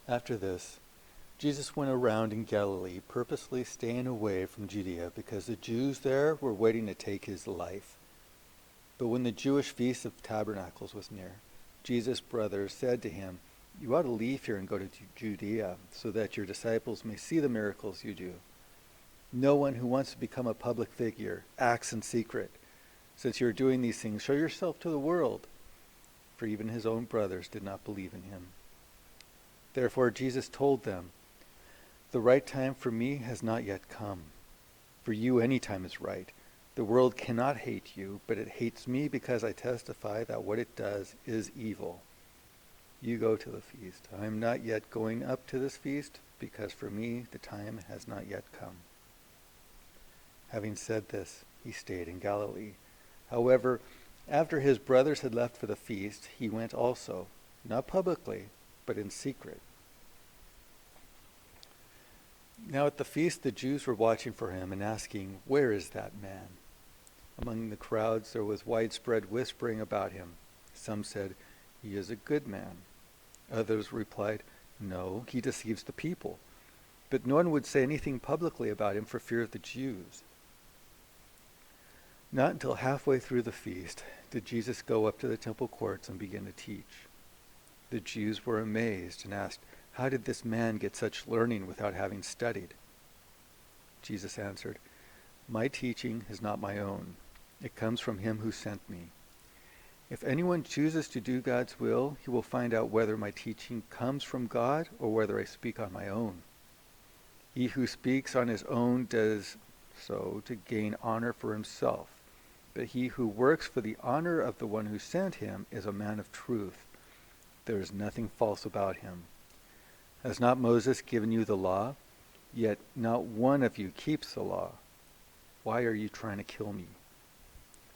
After this, Jesus went around in Galilee, purposely staying away from Judea because the Jews there were waiting to take his life. But when the Jewish feast of Tabernacles was near, Jesus' brothers said to him, "You ought to leave here and go to Judea, so that your disciples may see the miracles you do. No one who wants to become a public figure acts in secret. Since you are doing these things, show yourself to the world." For even his own brothers did not believe in him. Therefore Jesus told them, "The right time for me has not yet come. For you any time is right. The world cannot hate you, but it hates me because I testify that what it does is evil. You go to the feast. I am not yet going up to this feast, because for me the time has not yet come." Having said this, he stayed in Galilee. However, after his brothers had left for the feast, he went also, not publicly, but in secret. Now at the feast the Jews were watching for him and asking, "Where is that man?" Among the crowds there was widespread whispering about him. Some said, "He is a good man." Others replied, "No, he deceives the people." But no one would say anything publicly about him for fear of the Jews. Not until halfway through the feast did Jesus go up to the temple courts and begin to teach. The Jews were amazed and asked, "How did this man get such learning without having studied?" Jesus answered, "My teaching is not my own. It comes from him who sent me. If anyone chooses to do God's will, he will find out whether my teaching comes from God or whether I speak on my own. He who speaks on his own does so to gain honor for himself. But he who works for the honor of the one who sent him is a man of truth. There is nothing false about him. Has not Moses given you the law? Yet not one of you keeps the law. Why are you trying to kill me?"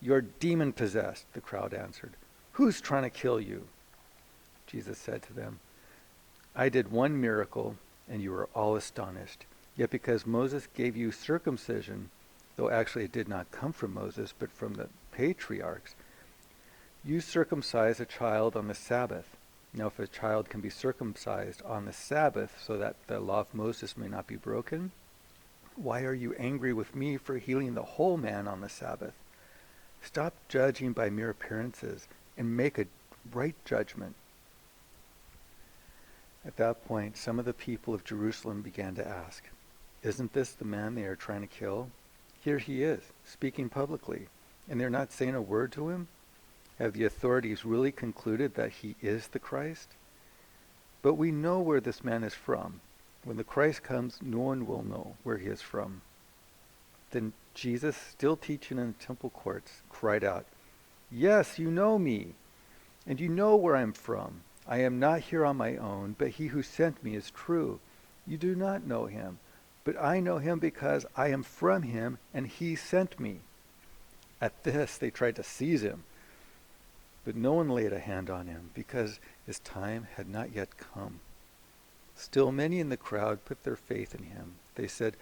"You're demon-possessed," the crowd answered. "Who's trying to kill you?" Jesus said to them, "I did one miracle, and you are all astonished. Yet because Moses gave you circumcision, though actually it did not come from Moses, but from the patriarchs, you circumcise a child on the Sabbath. Now if a child can be circumcised on the Sabbath so that the law of Moses may not be broken, why are you angry with me for healing the whole man on the Sabbath? Stop judging by mere appearances and make a right judgment." At that point, some of the people of Jerusalem began to ask, "Isn't this the man they are trying to kill? Here he is, speaking publicly, and they're not saying a word to him? Have the authorities really concluded that he is the Christ? But we know where this man is from. When the Christ comes, no one will know where he is from." Then Jesus, still teaching in the temple courts, cried out, "Yes, you know me, and you know where I am from. I am not here on my own, but he who sent me is true. You do not know him, but I know him because I am from him, and he sent me." At this they tried to seize him, but no one laid a hand on him, because his time had not yet come. Still many in the crowd put their faith in him. They said,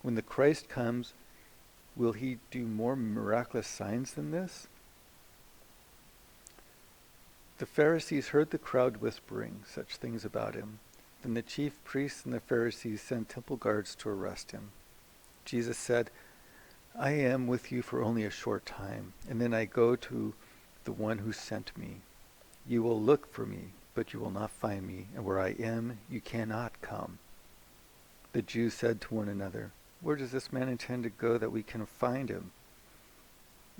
"When the Christ comes, will he do more miraculous signs than this?" The Pharisees heard the crowd whispering such things about him. Then the chief priests and the Pharisees sent temple guards to arrest him. Jesus said, "I am with you for only a short time, and then I go to the one who sent me. You will look for me, but you will not find me, and where I am, you cannot come." The Jews said to one another, "Where does this man intend to go that we can find him?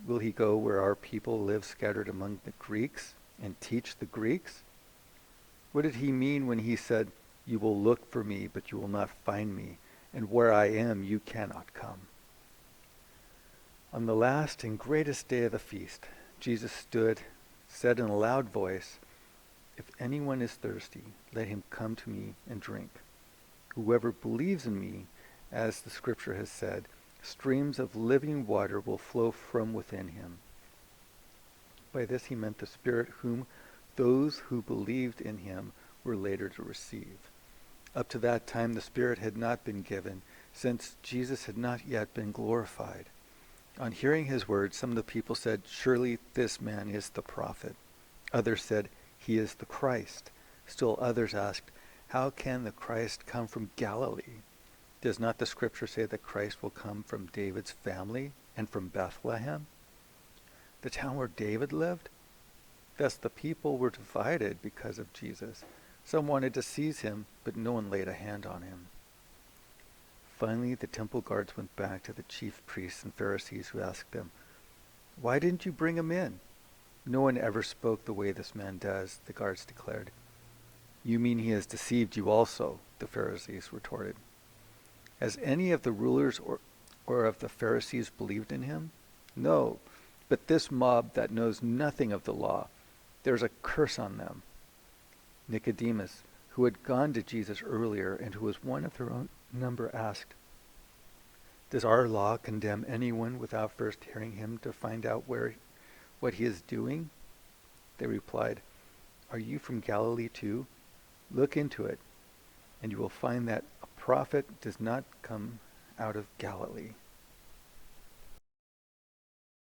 Will he go where our people live scattered among the Greeks and teach the Greeks? What did he mean when he said, 'You will look for me, but you will not find me, and where I am, you cannot come'?" On the last and greatest day of the feast, Jesus stood, said in a loud voice, "If anyone is thirsty, let him come to me and drink. Whoever believes in me, as the scripture has said, streams of living water will flow from within him." By this he meant the Spirit whom those who believed in him were later to receive. Up to that time the Spirit had not been given, since Jesus had not yet been glorified. On hearing his words, some of the people said, "Surely this man is the prophet." Others said, "He is the Christ." Still others asked, How can the Christ come from Galilee? Does not the scripture say that Christ will come from David's family and from Bethlehem, the town where David lived? Thus the people were divided because of Jesus. Some wanted to seize him, but no one laid a hand on him. Finally, the temple guards went back to the chief priests and Pharisees, who asked them, "Why didn't you bring him in?" "No one ever spoke the way this man does," the guards declared. "You mean he has deceived you also?" the Pharisees retorted. "Has any of the rulers or of the Pharisees believed in him?" "No, but this mob that knows nothing of the law, there's a curse on them." Nicodemus, who had gone to Jesus earlier and who was one of their own number, asked, "Does our law condemn anyone without first hearing him to find out what he is doing?" They replied, "Are you from Galilee too? Look into it, and you will find that a prophet does not come out of Galilee."